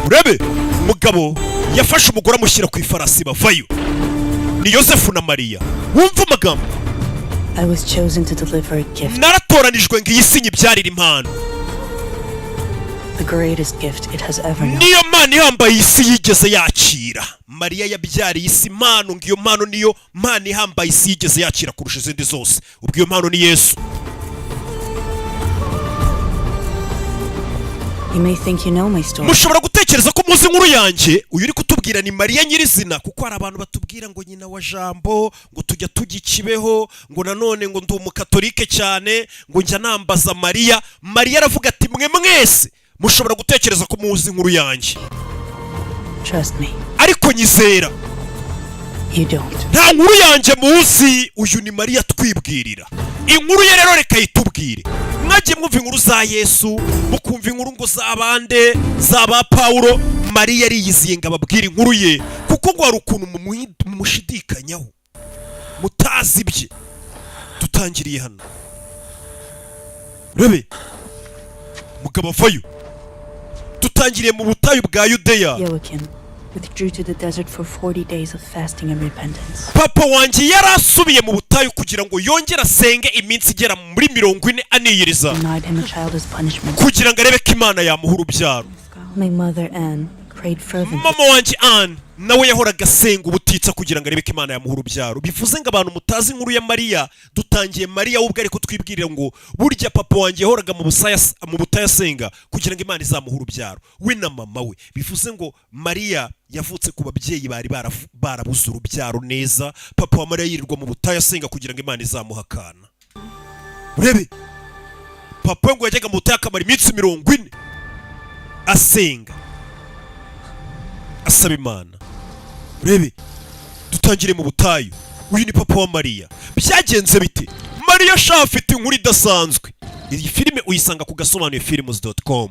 urebe umugabo yafashe umugore amushyira ku ifarasi bavayo. Ni Yosefu na Mariya. Wumva amagambo. I was chosen to deliver a gift. Naratoranijwe ngo iyi si nyibyarire impano. The greatest gift it has ever known. Niyo mpano ihambaye isi yigeze yakira. Mariya yabyariye isi impano, ngiyo mpano niyo mpano ihambaye isi yigeze yakira kurusha izindi zose. Ubwo iyo mpano ni Yesu. You may think you know my story. Mushobora gutekereza ko muzi inkuru yanjye. Uyu uri kutubwira ni Mariya nyirizina, kuko hari abantu batubwira ngo nyina wa Jambo, ngo tujya tugikibeho, ngo nanone ngo ndi umukatolike cyane, ngo njya nambaza Mariya. Mariya aravuga ati mwe mwese mushobora gutekereza ko muzi inkuru yanjye. Trust me. Ariko nyizera. You don't. Nta nkuru yanjye muzi. Uyu ni Mariya twibwirira. Inkuru ye rero reka yitubwire. Mwagiye mwumva inkuru za Yesu, mukumva inkuru ngo z'abande, z'aba Paulo. Mariya ariyiziye ngo ababwire inkuru ye, kuko ngo hari ukuntu mumushidikanyaho mutazi ibye. Tutangiriye hano. Rebe mugabo avayo. Tutangiriye mu butayu bwa Yudeya. Joachim withdrew to the desert for 40 days of fasting and repentance. Papa wanjye yarasubiye mu butayu kugira ngo yongere asenge iminsi igera muri 40 aniyiriza, Denied him a child as punishment. kugira ngo arebe ko Imana yamuha urubyaro. My mother Anne prayed fervently. Mama wanjye Anne nawe yahoraga asenga ubutitsa kugira ngo arebe ko Imana yamuha urubyaro. Bivuze ngo abantu mutazi inkuru ya Mariya, dutangiye Mariya ubwo ariko twibwirira ngo burya papa wanjye yahoraga mu butayu asenga kugira ngo Imana izamuha urubyaro, we na mama we. Bivuze ngo Mariya yavutse ku babyeyi bari barabuze urubyaro neza. Papa wa Mariya yirirwa mu butayu asenga kugira ngo Imana izamuha akana. Urebe papa ngo yajyaga mu butayu akamara iminsi 40 asenga asaba Imana. Urebe dutangire mu butayu. Uyu ni papa wa Mariya. Byagenze bite? Mariya afite inkuru idasanzwe. Iyi filime uyisanga ku gasobanuye films.com.